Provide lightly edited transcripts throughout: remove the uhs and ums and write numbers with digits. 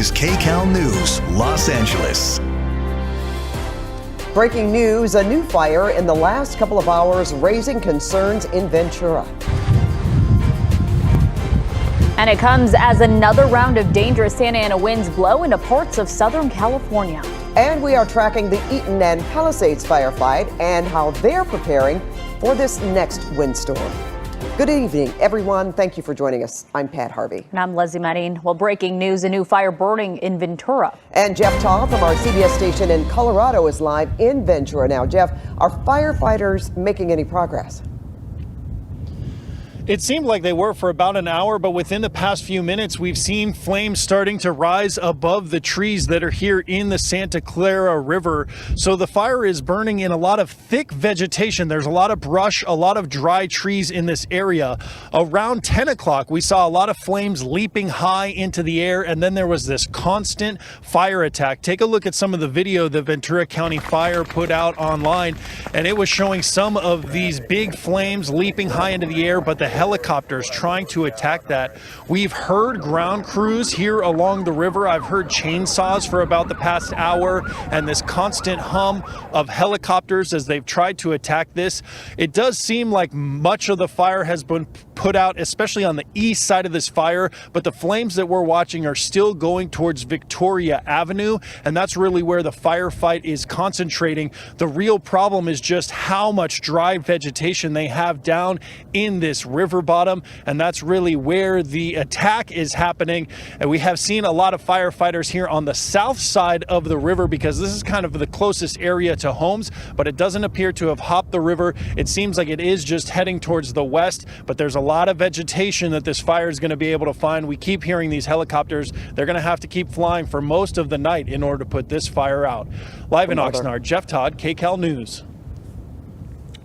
WSB's KCAL News, Los Angeles. Breaking news, a new fire in the last couple of hours raising concerns in Ventura. And it comes as another round of dangerous Santa Ana winds blow into parts of Southern California. And we are tracking the Eaton and Palisades firefight and how they're preparing for this next windstorm. Good evening, everyone. Thank you for joining us. I'm Pat Harvey. And I'm Leslie Marin. Well, breaking news, a new fire burning in Ventura. And Jeff Taw from our CBS station in Colorado is live in Ventura now. Jeff, are firefighters making any progress? It seemed like they were for about an hour, but within the past few minutes, we've seen flames starting to rise above the trees that are here in the Santa Clara River. So the fire is burning in a lot of thick vegetation. There's a lot of brush, a lot of dry trees in this area. Around 10 o'clock, we saw a lot of flames leaping high into the air, and then there was this constant fire attack. Take a look at some of the video the Ventura County Fire put out online, and it was showing some of these big flames leaping high into the air, but the helicopters trying to attack that. We've heard ground crews here along the river. I've heard chainsaws for about the past hour and this constant hum of helicopters as they've tried to attack this. It does seem like much of the fire has been put out, especially on the east side of this fire, but the flames that we're watching are still going towards Victoria Avenue, and that's really where the firefight is concentrating. The real problem is just how much dry vegetation they have down in this river bottom, and that's really where the attack is happening. And we have seen a lot of firefighters here on the south side of the river because this is kind of the closest area to homes, but it doesn't appear to have hopped the river. It seems like it is just heading towards the west, but there's a lot of vegetation that this fire is going to be able to find. We keep hearing these helicopters. They're going to have to keep flying for most of the night in order to put this fire out. Live in Oxnard, Jeff Todd, KCAL News.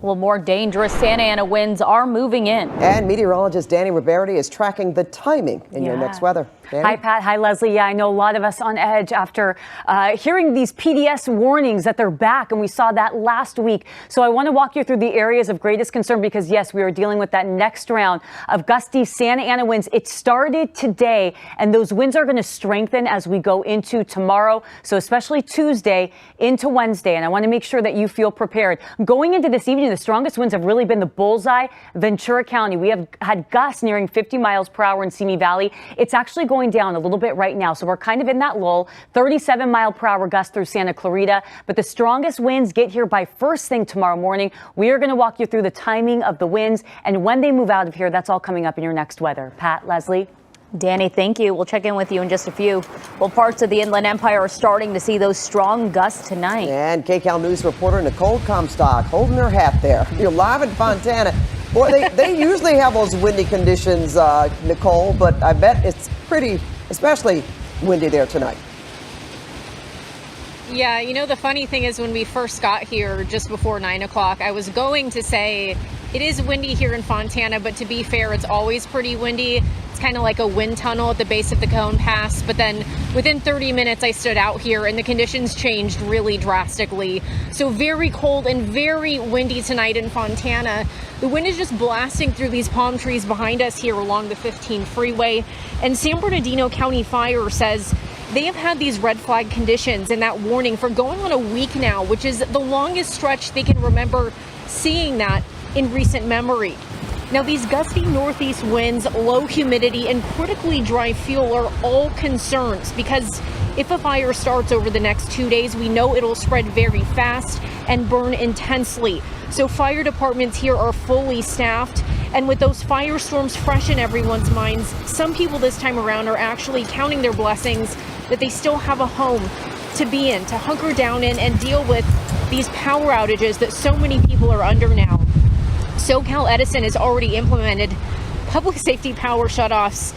Well, more dangerous Santa Ana winds are moving in. And meteorologist Danny Roberti is tracking the timing in your next weather. Danny? Hi, Pat. Hi, Leslie. Yeah, I know a lot of us on edge after hearing these PDS warnings that they're back, and we saw that last week. So I want to walk you through the areas of greatest concern because, yes, we are dealing with that next round of gusty Santa Ana winds. It started today, and those winds are going to strengthen as we go into tomorrow, so especially Tuesday into Wednesday, and I want to make sure that you feel prepared. Going into this evening, the strongest winds have really been the bullseye, Ventura County. We have had gusts nearing 50 miles per hour in Simi Valley. It's actually going down a little bit right now, so we're kind of in that lull. 37 mile per hour gusts through Santa Clarita, but the strongest winds get here by first thing tomorrow morning. We are going to walk you through the timing of the winds and when they move out of here. That's all coming up in your next weather. Pat, Leslie. Danny, thank you. We'll check in with you in just a few. Well, parts of the Inland Empire are starting to see those strong gusts tonight. And KCAL News reporter Nicole Comstock holding her hat there. You're live in Fontana. Boy, they usually have those windy conditions, Nicole, but I bet it's pretty, especially windy there tonight. Yeah, you know, the funny thing is when we first got here just before 9 o'clock, I was going to say it is windy here in Fontana, but to be fair, it's always pretty windy. It's kind of like a wind tunnel at the base of the Cone Pass. But then within 30 minutes, I stood out here and the conditions changed really drastically. So very cold and very windy tonight in Fontana. The wind is just blasting through these palm trees behind us here along the 15 freeway. And San Bernardino County Fire says they have had these red flag conditions and that warning for going on a week now, which is the longest stretch they can remember seeing that in recent memory. Now, these gusty northeast winds, low humidity, and critically dry fuel are all concerns because if a fire starts over the next 2 days, we know it'll spread very fast and burn intensely. So fire departments here are fully staffed. And with those firestorms fresh in everyone's minds, some people this time around are actually counting their blessings that they still have a home to be in, to hunker down in and deal with these power outages that so many people are under now. SoCal Edison has already implemented public safety power shutoffs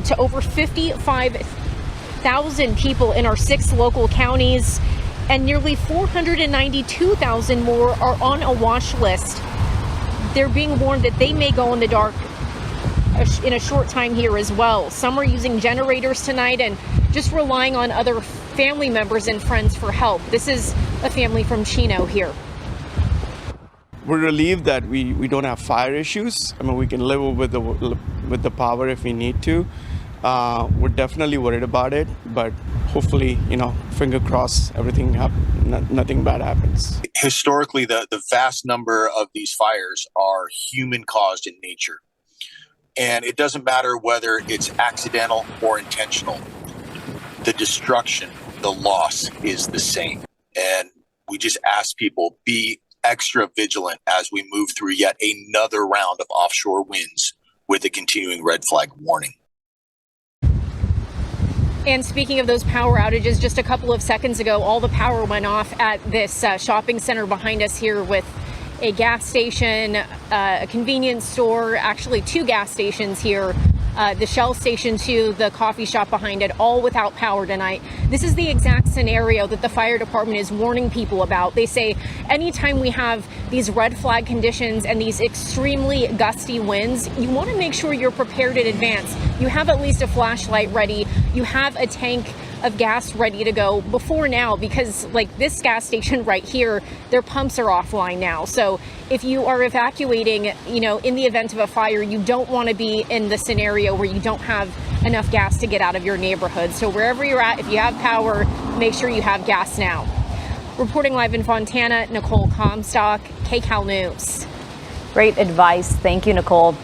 to over 55,000 people in our 6 local counties, and nearly 492,000 more are on a watch list. They're being warned that they may go in the dark in a short time here as well. Some are using generators tonight and just relying on other family members and friends for help. This is a family from Chino here. We're relieved that we don't have fire issues. I mean, we can live with the power if we need to. We're definitely worried about it, but hopefully, finger crossed, nothing bad happens. Historically, the vast number of these fires are human caused in nature. And it doesn't matter whether it's accidental or intentional. The destruction, the loss is the same. And we just ask people, be extra vigilant as we move through yet another round of offshore winds with a continuing red flag warning. And speaking of those power outages, just a couple of seconds ago, all the power went off at this shopping center behind us here, with a gas station, a convenience store, actually 2 gas stations here, the Shell station too, the coffee shop behind it, all without power tonight. This is the exact scenario that the fire department is warning people about. They say anytime we have these red flag conditions and these extremely gusty winds, you want to make sure you're prepared in advance. You have at least a flashlight ready. You have a tank of gas ready to go before now, because like this gas station right here, their pumps are offline now. So if you are evacuating, in the event of a fire, you don't want to be in the scenario where you don't have enough gas to get out of your neighborhood. So wherever you're at, if you have power, make sure you have gas now. Reporting live in Fontana, Nicole Comstock, KCAL News. Great advice. Thank you, Nicole.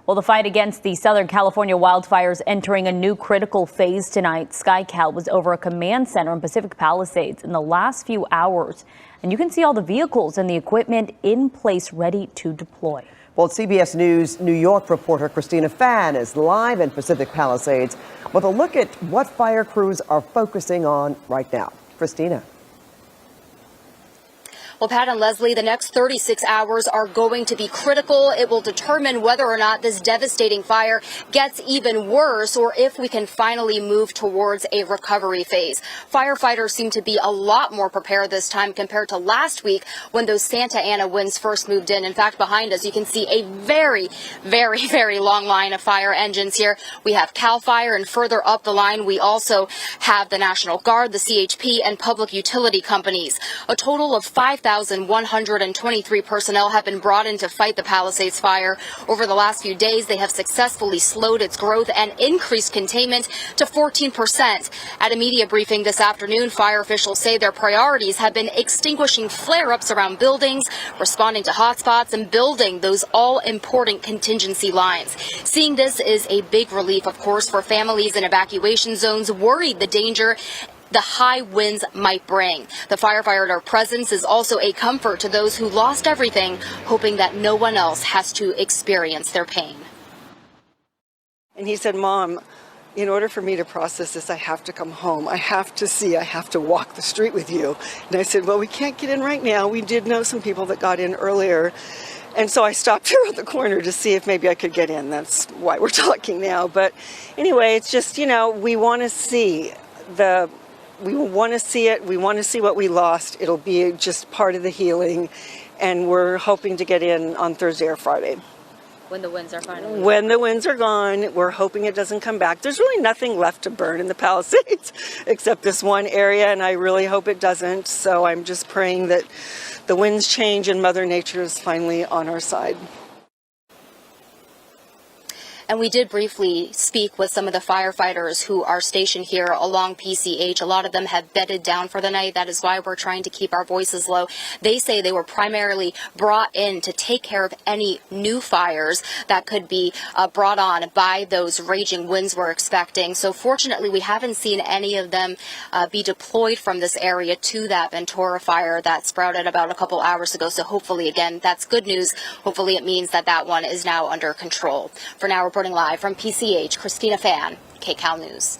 Well, the fight against the Southern California wildfires entering a new critical phase tonight. SkyCal was over a command center in Pacific Palisades in the last few hours. And you can see all the vehicles and the equipment in place ready to deploy. Well, CBS News New York reporter Christina Fan is live in Pacific Palisades with a look at what fire crews are focusing on right now. Christina. Well, Pat and Leslie, the next 36 hours are going to be critical. It will determine whether or not this devastating fire gets even worse, or if we can finally move towards a recovery phase. Firefighters seem to be a lot more prepared this time compared to last week when those Santa Ana winds first moved in. In fact, behind us, you can see a very, very, very long line of fire engines here. We have CAL FIRE, and further up the line, we also have the National Guard, the CHP, and public utility companies. A total of 5,123 personnel have been brought in to fight the Palisades fire. Over the last few days, they have successfully slowed its growth and increased containment to 14%. At a media briefing this afternoon, fire officials say their priorities have been extinguishing flare-ups around buildings, responding to hotspots, and building those all-important contingency lines. Seeing this is a big relief, of course, for families in evacuation zones worried the danger the high winds might bring. The firefighter presence is also a comfort to those who lost everything, hoping that no one else has to experience their pain. And he said, Mom, in order for me to process this, I have to come home. I have to walk the street with you. And I said, well, we can't get in right now. We did know some people that got in earlier. And so I stopped here at the corner to see if maybe I could get in. That's why we're talking now. But anyway, it's just, we want to see we want to see it. We want to see what we lost. It'll be just part of the healing. And we're hoping to get in on Thursday or Friday. When the winds are finally... When the winds are gone, we're hoping it doesn't come back. There's really nothing left to burn in the Palisades except this one area, and I really hope it doesn't. So I'm just praying that the winds change and Mother Nature is finally on our side. And we did briefly speak with some of the firefighters who are stationed here along PCH. A lot of them have bedded down for the night. That is why we're trying to keep our voices low. They say they were primarily brought in to take care of any new fires that could be brought on by those raging winds we're expecting. So fortunately, we haven't seen any of them be deployed from this area to that Ventura fire that sprouted about a couple hours ago. So hopefully, again, that's good news. Hopefully it means that that one is now under control. For now, reporting live from PCH, Christina Fan, KCAL News.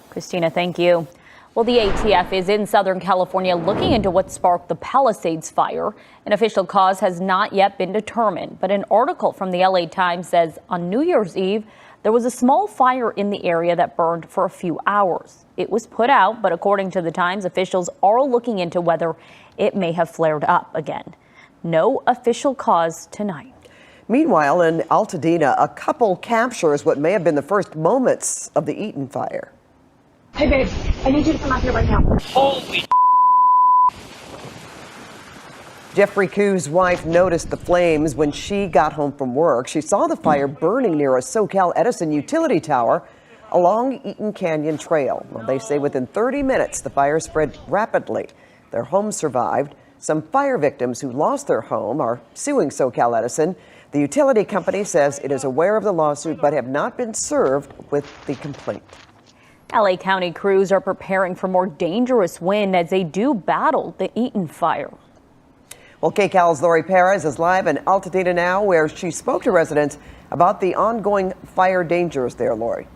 Christina, thank you. Well, the ATF is in Southern California looking into what sparked the Palisades fire. An official cause has not yet been determined, but an article from the LA Times says on New Year's Eve, there was a small fire in the area that burned for a few hours. It was put out, but according to the Times, officials are looking into whether it may have flared up again. No official cause tonight. Meanwhile, in Altadena, a couple captures what may have been the first moments of the Eaton fire. Hey, babe, I need you to come out here right now. Holy Jeffrey Koo's wife noticed the flames when she got home from work. She saw the fire burning near a SoCal Edison utility tower. along Eaton Canyon Trail. Well, they say within 30 minutes, the fire spread rapidly. Their homes survived. Some fire victims who lost their home are suing SoCal Edison. The utility company says it is aware of the lawsuit but have not been served with the complaint. LA County crews are preparing for more dangerous wind as they do battle the Eaton fire. Well, KCAL's Lori Perez is live in Altadena now, where she spoke to residents about the ongoing fire dangers there, Lori.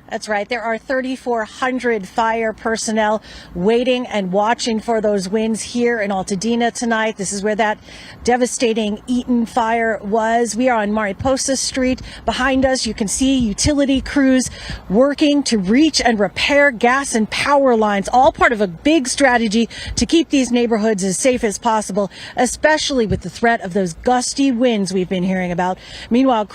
That's right. There are 3,400 fire personnel waiting and watching for those winds here in Altadena tonight. This is where that devastating Eaton fire was. We are on Mariposa Street. Behind us, you can see utility crews working to reach and repair gas and power lines, all part of a big strategy to keep these neighborhoods as safe as possible, especially with the threat of those gusty winds we've been hearing about. Meanwhile,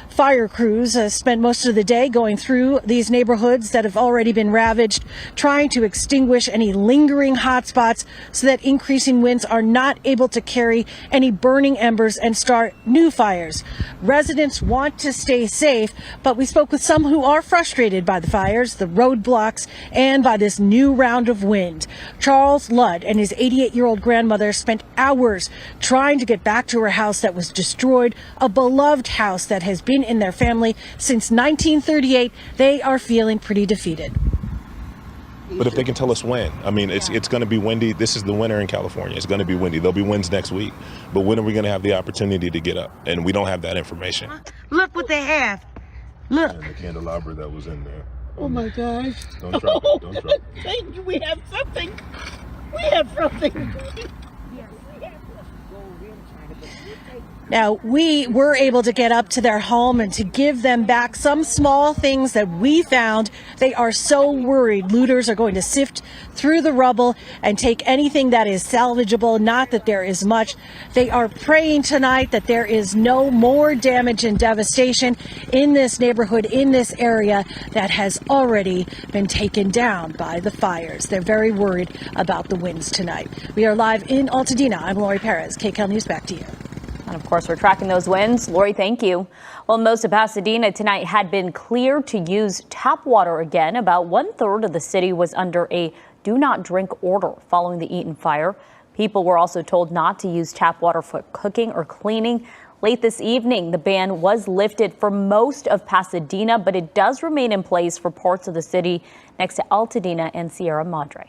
fire crews spent most of the day going through these neighborhoods that have already been ravaged, trying to extinguish any lingering hot spots so that increasing winds are not able to carry any burning embers and start new fires. Residents want to stay safe, but we spoke with some who are frustrated by the fires, the roadblocks, and by this new round of wind. Charles Ludd and his 88-year-old grandmother spent hours trying to get back to her house that was destroyed, a beloved house that has been in their family since 1938. They are feeling pretty defeated. But if they can tell us when, I mean, it's going to be windy. This is the winter in California. It's going to be windy. There'll be winds next week. But when are we going to have the opportunity to get up? And we don't have that information. Look what they have. Look. And the candelabra that was in there. Oh my gosh. Don't drop it. Don't drop it. Thank you. We have something. We have something. Now, we were able to get up to their home and to give them back some small things that we found. They are so worried. Looters are going to sift through the rubble and take anything that is salvageable, not that there is much. They are praying tonight that there is no more damage and devastation in this neighborhood, in this area that has already been taken down by the fires. They're very worried about the winds tonight. We are live in Altadena. I'm Lori Perez. KCAL News, back to you. And of course, we're tracking those winds. Lori, thank you. Well, most of Pasadena tonight had been cleared to use tap water again. About 1/3 of the city was under a do not drink order following the Eaton fire. People were also told not to use tap water for cooking or cleaning. Late this evening, the ban was lifted for most of Pasadena, but it does remain in place for parts of the city next to Altadena and Sierra Madre.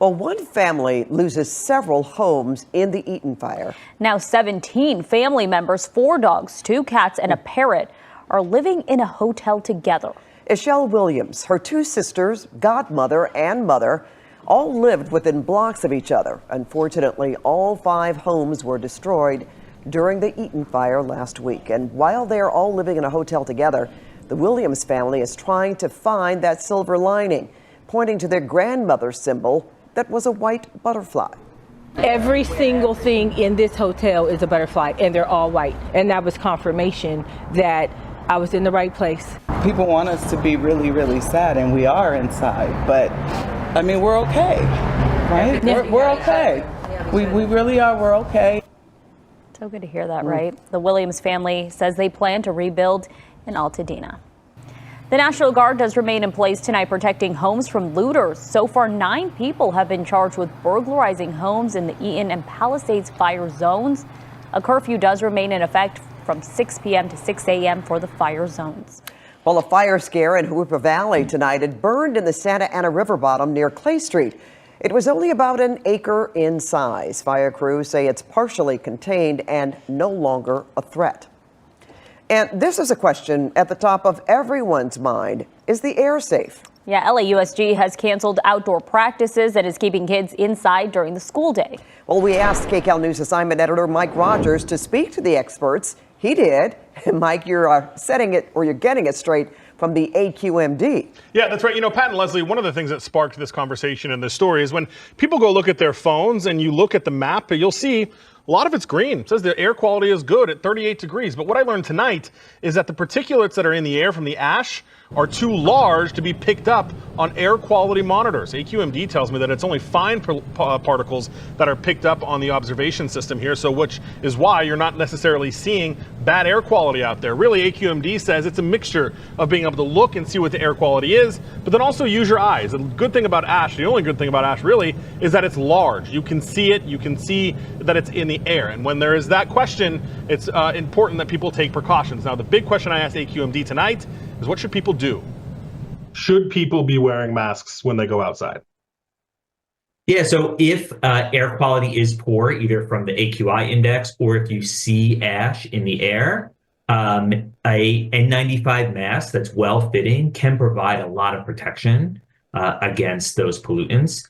Well, one family loses several homes in the Eaton fire. Now 17 family members, 4 dogs, 2 cats, and a parrot are living in a hotel together. Ishelle Williams, her 2 sisters, godmother and mother, all lived within blocks of each other. Unfortunately, all 5 homes were destroyed during the Eaton fire last week. And while they're all living in a hotel together, the Williams family is trying to find that silver lining, pointing to their grandmother's symbol that was a white butterfly. Every single thing in this hotel is a butterfly, and they're all white. And that was confirmation that I was in the right place. People want us to be really, really sad, and we are inside. But, I mean, we're okay, right? We're okay. We really are. We're okay. So good to hear that, right? The Williams family says they plan to rebuild in Altadena. The National Guard does remain in place tonight, protecting homes from looters. So far, 9 people have been charged with burglarizing homes in the Eaton and Palisades fire zones. A curfew does remain in effect from 6 p.m. to 6 a.m. for the fire zones. Well, a fire scare in Hooper Valley tonight. It burned in the Santa Ana River bottom near Clay Street. It was only about an acre in size. Fire crews say it's partially contained and no longer a threat. And this is a question at the top of everyone's mind. Is the air safe? Yeah, LAUSD has canceled outdoor practices and is keeping kids inside during the school day. Well, we asked KCAL News assignment editor Mike Rogers to speak to the experts. He did. And Mike, you're setting it, or you're getting it straight from the AQMD. Yeah, that's right. You know, Pat and Leslie, one of the things that sparked this conversation and this story is when people go look at their phones and you look at the map, you'll see A lot of it's green. It says the air quality is good at 38 degrees. But what I learned tonight is that the particulates that are in the air from the ash are too large to be picked up on air quality monitors. AQMD tells me that it's only fine particles that are picked up on the observation system here, so which is why you're not necessarily seeing bad air quality out there. Really, AQMD says it's a mixture of being able to look and see what the air quality is, but then also use your eyes. The good thing about ash, the only good thing about ash really, is that it's large. You can see it, you can see that it's in the air. And when there is that question, it's important that people take precautions. Now, the big question I asked AQMD tonight is what should people do? Should people be wearing masks when they go outside? Yeah, so if air quality is poor, either from the AQI index or if you see ash in the air, a N95 mask that's well-fitting can provide a lot of protection against those pollutants.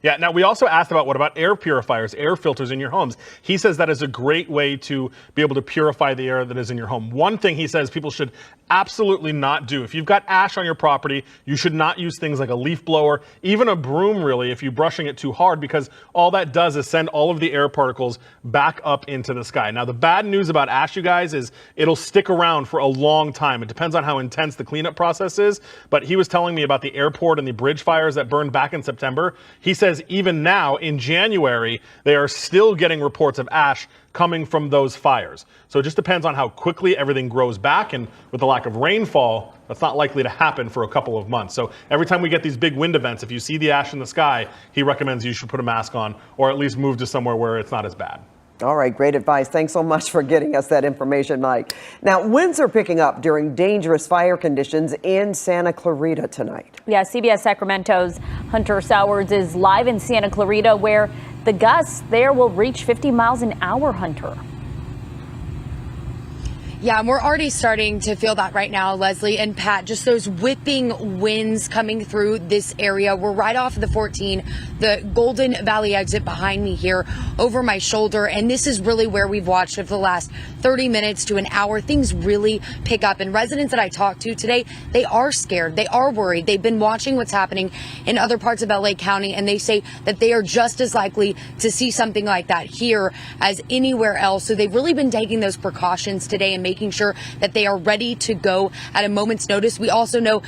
Yeah, now we also asked what about air purifiers, air filters in your homes? He says that is a great way to be able to purify the air that is in your home. One thing he says people should absolutely not do. If you've got ash on your property, you should not use things like a leaf blower, even a broom really, if you're brushing it too hard, because all that does is send all of the air particles back up into the sky. Now, the bad news about ash, you guys, is it'll stick around for a long time. It depends on how intense the cleanup process is, but he was telling me about the airport and the bridge fires that burned back in September. He says even now in January, they are still getting reports of ash coming from those fires. So it just depends on how quickly everything grows back, and with the lack of rainfall, that's not likely to happen for a couple of months. So every time we get these big wind events, if you see the ash in the sky, he recommends you should put a mask on or at least move to somewhere where it's not as bad. All right, great advice. Thanks so much for getting us that information, Mike. Now, winds are picking up during dangerous fire conditions in Santa Clarita tonight. Yeah, CBS Sacramento's Hunter Sowers is live in Santa Clarita, where the gusts there will reach 50 miles an hour, Hunter. Yeah, and we're already starting to feel that right now, Leslie and Pat, just those whipping winds coming through this area. We're right off of the 14, the Golden Valley exit behind me here over my shoulder. And this is really where we've watched over the last 30 minutes to an hour. Things really pick up. And residents that I talked to today, they are scared. They are worried. They've been watching what's happening in other parts of LA County, and they say that they are just as likely to see something like that here as anywhere else. So they've really been taking those precautions today and making sure that they are ready to go at a moment's notice. We also know,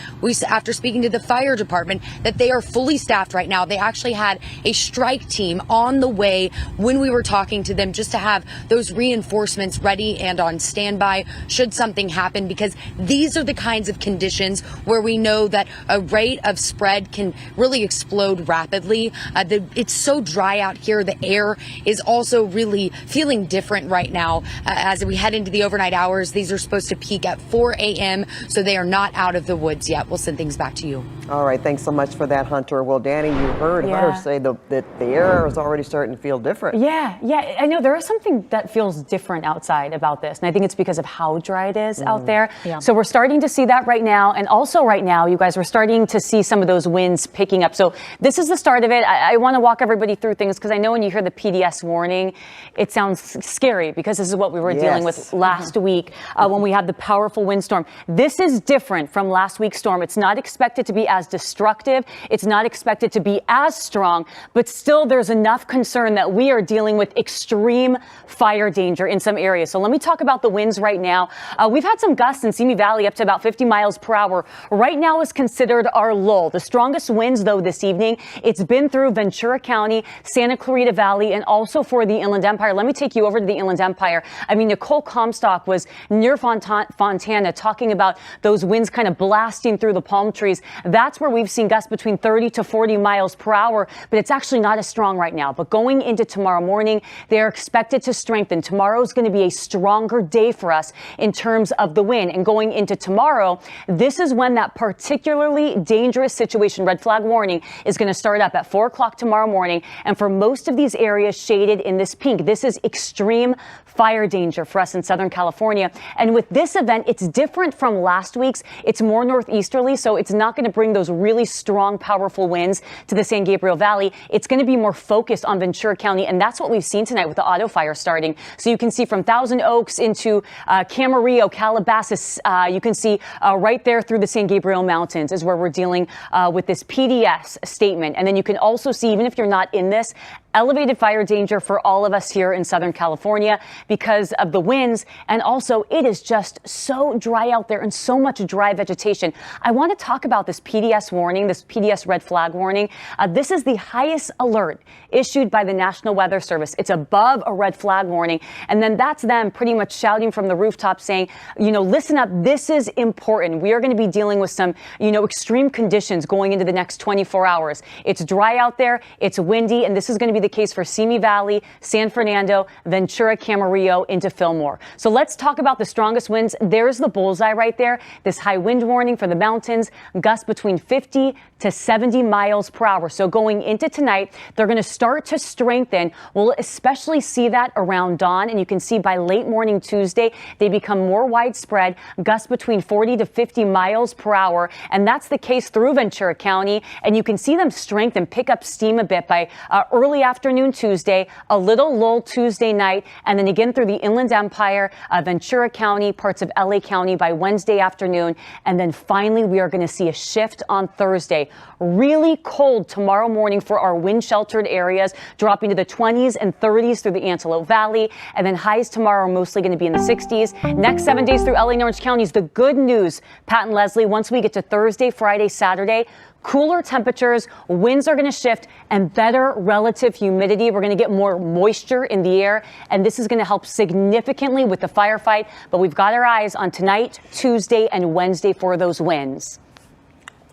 after speaking to the fire department, that they are fully staffed right now. They actually had a strike team on the way when we were talking to them, just to have those reinforcements ready and on standby should something happen, because these are the kinds of conditions where we know that a rate of spread can really explode rapidly. It's so dry out here. The air is also really feeling different right now as we head into the overnight hours. These are supposed to peak at 4 a.m., so they are not out of the woods yet. We'll send things back to you. All right, thanks so much for that, Hunter. Well, Danny, you heard Hunter say that the air is already starting to feel different. Yeah, I know there is something that feels different outside about this, and I think it's because of how dry it is out there. Yeah. So we're starting to see that right now, and also right now, you guys, we're starting to see some of those winds picking up. So this is the start of it. I want to walk everybody through things, because I know when you hear the PDS warning, it sounds scary, because this is what we were dealing with last week when we had the powerful windstorm. This is different from last week's storm. It's not expected to be as destructive. It's not expected to be as strong, but still there's enough concern that we are dealing with extreme fire danger in some areas. So let me talk about the winds right now. We've had some gusts in Simi Valley up to about 50 miles per hour. Right now is considered our lull. The strongest winds, though, this evening, it's been through Ventura County, Santa Clarita Valley, and also for the Inland Empire. Let me take you over to the Inland Empire. I mean, Nicole Comstock was near Fontana talking about those winds kind of blasting through the palm trees. That's where we've seen gusts between 30 to 40 miles per hour, but it's actually not as strong right now. But going into tomorrow morning, they're expected to strengthen. Tomorrow's going to be a stronger day for us in terms of the wind. And going into tomorrow, this is when that particularly dangerous situation, red flag warning, is going to start up at 4 o'clock tomorrow morning. And for most of these areas shaded in this pink, this is extreme fire danger for us in Southern California. And with this event, it's different from last week's. It's more northeasterly, so it's not going to bring those really strong, powerful winds to the San Gabriel Valley. It's going to be more focused on Ventura County, and that's what we've seen tonight with the auto fire starting. So you can see from Thousand Oaks into Camarillo, Calabasas, you can see right there through the San Gabriel Mountains is where we're dealing with this PDS statement. And then you can also see, even if you're not in this, elevated fire danger for all of us here in Southern California because of the winds. And also, it is just so dry out there and so much dry vegetation. I want to talk about this PDS warning, this PDS red flag warning. This is the highest alert issued by the National Weather Service. It's above a red flag warning. And then that's them pretty much shouting from the rooftop saying, listen up, this is important. We are going to be dealing with some, extreme conditions going into the next 24 hours. It's dry out there, it's windy, and this is going to be the case for Simi Valley, San Fernando, Ventura, Camarillo, into Fillmore. So let's talk about the strongest winds. There's the bullseye right there. This high wind warning for the mountains, gusts between 50 to 70 miles per hour. So going into tonight, they're going to start to strengthen. We'll especially see that around dawn, and you can see by late morning Tuesday, they become more widespread, gusts between 40 to 50 miles per hour. And that's the case through Ventura County. And you can see them strengthen, pick up steam a bit by early afternoon Tuesday, a little lull Tuesday night, and then again through the Inland Empire, Ventura County, parts of LA County by Wednesday afternoon. And then finally, we are going to see a shift on Thursday. Really cold tomorrow morning for our wind sheltered areas, dropping to the 20s and 30s through the Antelope Valley. And then highs tomorrow are mostly going to be in the 60s. Next 7 days through LA and Orange counties. The good news, Pat and Leslie, once we get to Thursday, Friday, Saturday, cooler temperatures, winds are going to shift, and better relative humidity. We're going to get more moisture in the air, and this is going to help significantly with the firefight. But we've got our eyes on tonight, Tuesday, and Wednesday for those winds.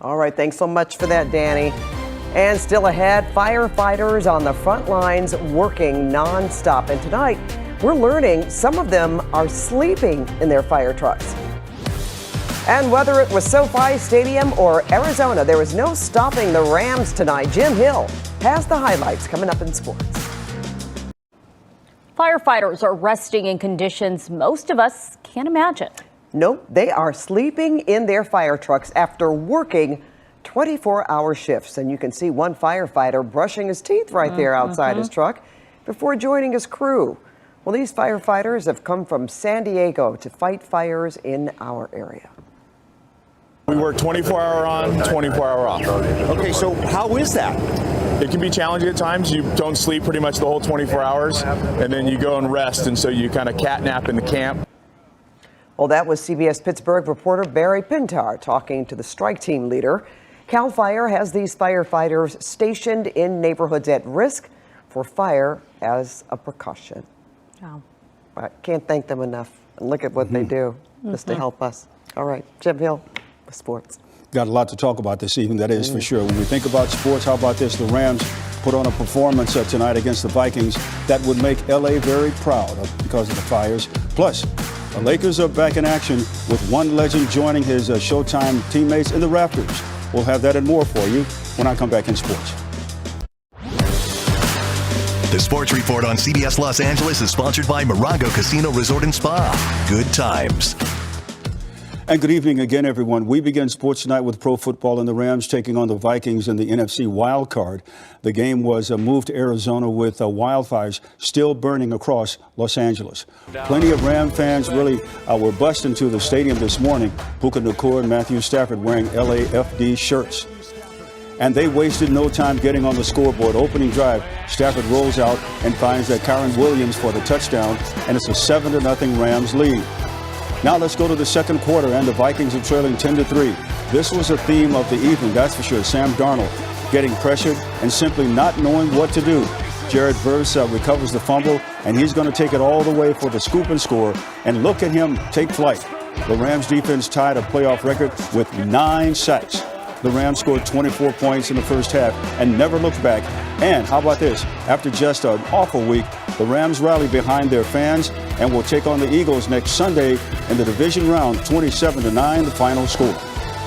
All right, thanks so much for that, Danny. And still ahead, firefighters on the front lines working nonstop. And tonight, we're learning some of them are sleeping in their fire trucks. And whether it was SoFi Stadium or Arizona, there was no stopping the Rams tonight. Jim Hill has the highlights coming up in sports. Firefighters are resting in conditions most of us can't imagine. Nope, they are sleeping in their fire trucks after working 24-hour shifts. And you can see one firefighter brushing his teeth right there outside his truck before joining his crew. Well, these firefighters have come from San Diego to fight fires in our area. We work 24-hour on, 24-hour off. Okay, so how is that? It can be challenging at times. You don't sleep pretty much the whole 24 hours, and then you go and rest, and so you kind of catnap in the camp. Well, that was CBS Pittsburgh reporter Barry Pintar talking to the strike team leader. CAL FIRE has these firefighters stationed in neighborhoods at risk for fire as a precaution. Wow. I can't thank them enough. And look at what they do just to help us. All right, Jim Hill with sports. Got a lot to talk about this evening, that is for sure. When we think about sports, how about this? The Rams put on a performance tonight against the Vikings that would make LA very proud because of the fires. Plus, the Lakers are back in action with one legend joining his Showtime teammates in the rafters. We'll have that and more for you when I come back in sports. The Sports Report on CBS Los Angeles is sponsored by Morongo Casino Resort and Spa. Good times. And good evening again, everyone. We begin sports tonight with pro football and the Rams taking on the Vikings in the NFC wild card. The game was moved to Arizona with wildfires still burning across Los Angeles. Plenty of Ram fans really were bussed into the stadium this morning. Puka Nacua and Matthew Stafford wearing LAFD shirts. And they wasted no time getting on the scoreboard. Opening drive, Stafford rolls out and finds that Kyron Williams for the touchdown, and it's a 7-0 Rams lead. Now let's go to the second quarter, and the Vikings are trailing 10-3. This was a theme of the evening, that's for sure. Sam Darnold getting pressured and simply not knowing what to do. Jared Verse recovers the fumble, and he's going to take it all the way for the scoop and score. And look at him take flight. The Rams defense tied a playoff record with 9 sacks. The Rams scored 24 points in the first half and never looked back. And how about this? After just an awful week, the Rams rally behind their fans and will take on the Eagles next Sunday in the division round, 27-9, the final score.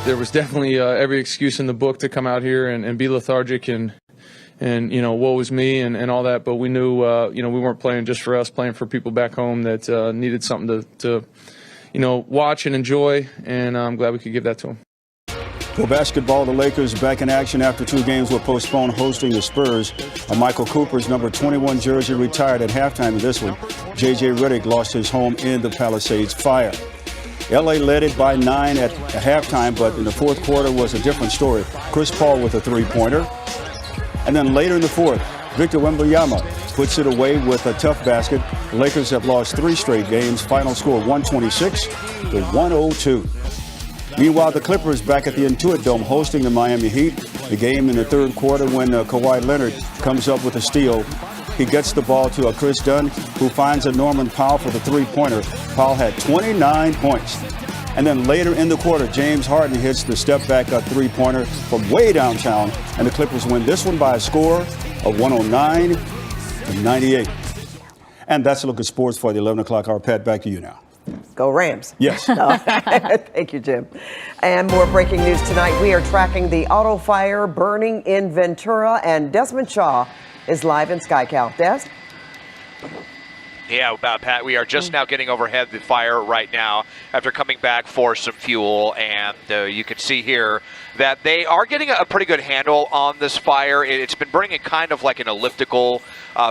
There was definitely every excuse in the book to come out here and be lethargic and woe is me and all that. But we knew, we weren't playing just for us, playing for people back home that needed something to watch and enjoy. And I'm glad we could give that to them. For basketball, the Lakers back in action after 2 games were postponed hosting the Spurs. Michael Cooper's number 21 jersey retired at halftime in this one. J.J. Redick lost his home in the Palisades fire. L.A. led it by 9 at halftime, but in the fourth quarter was a different story. Chris Paul with a 3-pointer. And then later in the fourth, Victor Wembanyama puts it away with a tough basket. The Lakers have lost 3 straight games. Final score 126 to 102. Meanwhile, the Clippers back at the Intuit Dome hosting the Miami Heat. The game in the third quarter when Kawhi Leonard comes up with a steal. He gets the ball to Chris Dunn, who finds a Norman Powell for the three-pointer. Powell had 29 points. And then later in the quarter, James Harden hits the step-back three-pointer from way downtown, and the Clippers win this one by a score of 109-98. And that's a look at sports for the 11 o'clock hour. Pat, back to you now. Go Rams. Yes. Thank you, Jim. And more breaking news tonight. We are tracking the auto fire burning in Ventura, and Desmond Shaw is live in SkyCal. Des? Yeah, Pat, we are just now getting overhead the fire right now after coming back for some fuel. And you can see here that they are getting a pretty good handle on this fire. It's been burning in kind of like an elliptical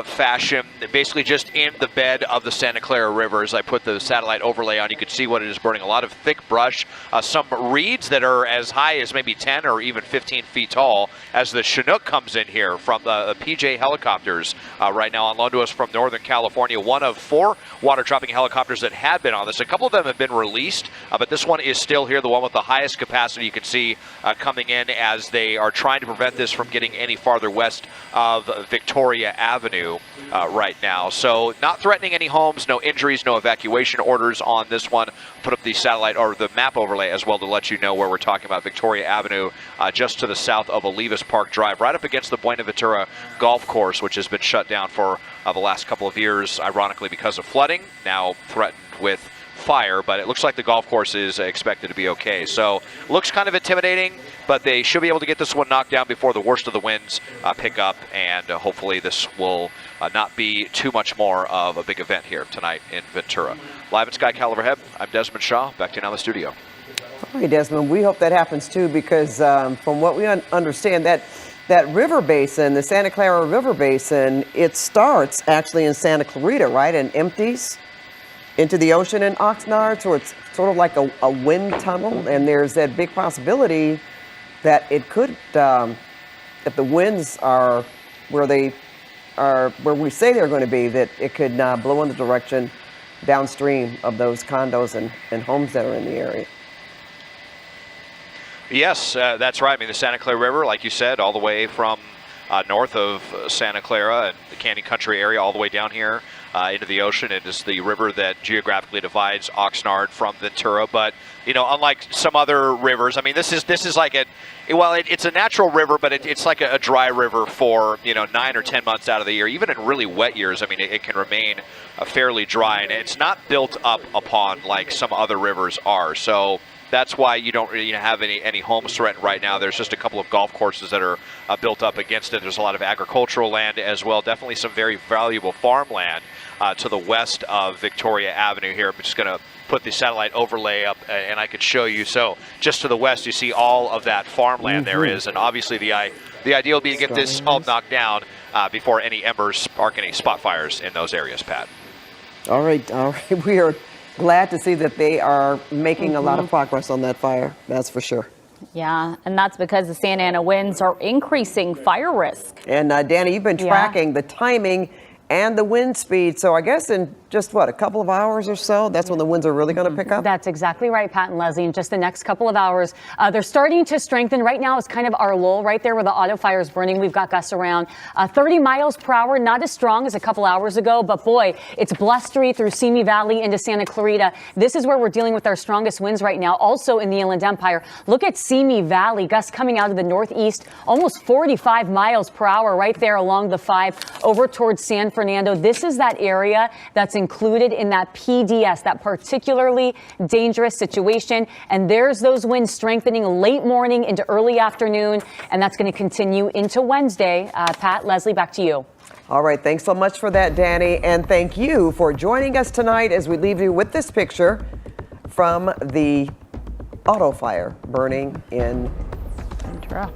fashion, basically just in the bed of the Santa Clara River. As I put the satellite overlay on, you can see what it is burning. A lot of thick brush, some reeds that are as high as maybe 10 or even 15 feet tall as the Chinook comes in here from the PJ helicopters right now on loan to us from Northern California. One of 4 water dropping helicopters that had been on this. A couple of them have been released, but this one is still here, the one with the highest capacity. You can see coming in as they are trying to prevent this from getting any farther west of Victoria Avenue right now. So not threatening any homes, no injuries, no evacuation orders on this one. Put up the satellite or the map overlay as well to let you know where we're talking about. Victoria Avenue just to the south of Olivas Park Drive, right up against the Buenaventura golf course, which has been shut down for the last couple of years, ironically because of flooding, now threatened with fire, but it looks like the golf course is expected to be okay. So looks kind of intimidating, but they should be able to get this one knocked down before the worst of the winds pick up, and hopefully this will not be too much more of a big event here tonight in Ventura. Live in SkyCal overhead, I'm Desmond Shaw. Back to you now in the studio. All right, Desmond, we hope that happens too, because from what we understand, that river basin, the Santa Clara River Basin, it starts actually in Santa Clarita, right, and empties into the ocean in Oxnard, so it's sort of like a wind tunnel, and there's that big possibility that it could, if the winds are where they are, where we say they're going to be, that it could blow in the direction downstream of those condos and homes that are in the area. Yes, that's right. I mean, the Santa Clara River, like you said, all the way from north of Santa Clara and the Canyon Country area all the way down here into the ocean. It is the river that geographically divides Oxnard from Ventura. But, you know, unlike some other rivers, I mean, this is like it's a natural river, but it's like a dry river for, 9 or 10 months out of the year. Even in really wet years, I mean, it can remain fairly dry, and it's not built up upon like some other rivers are. So that's why you don't really have any homes threatened right now. There's just a couple of golf courses that are built up against it. There's a lot of agricultural land as well. Definitely some very valuable farmland to the west of Victoria Avenue here. I'm just going to put the satellite overlay up and I could show you. So just to the west, you see all of that farmland there is. And obviously the idea would be to get this all knocked down before any embers spark any spot fires in those areas, Pat. All right. We are glad to see that they are making a lot of progress on that fire. That's for sure. Yeah, and that's because the Santa Ana winds are increasing fire risk. And Danny, you've been tracking the timing and the wind speed. So I guess in just a couple of hours or so, that's when the winds are really going to pick up? That's exactly right, Pat and Leslie. In just the next couple of hours, they're starting to strengthen. Right now is kind of our lull right there where the auto fire is burning. We've got gusts around 30 miles per hour, not as strong as a couple hours ago, but boy, it's blustery through Simi Valley into Santa Clarita. This is where we're dealing with our strongest winds right now. Also in the Inland Empire, look at Simi Valley, gusts coming out of the northeast, almost 45 miles per hour right there along the 5 over towards San Fernando. This is that area that's included in that PDS, that particularly dangerous situation. And there's those winds strengthening late morning into early afternoon, and that's going to continue into Wednesday. Pat, Leslie, back to you. All right. Thanks so much for that, Danny. And thank you for joining us tonight as we leave you with this picture from the auto fire burning in Ventura.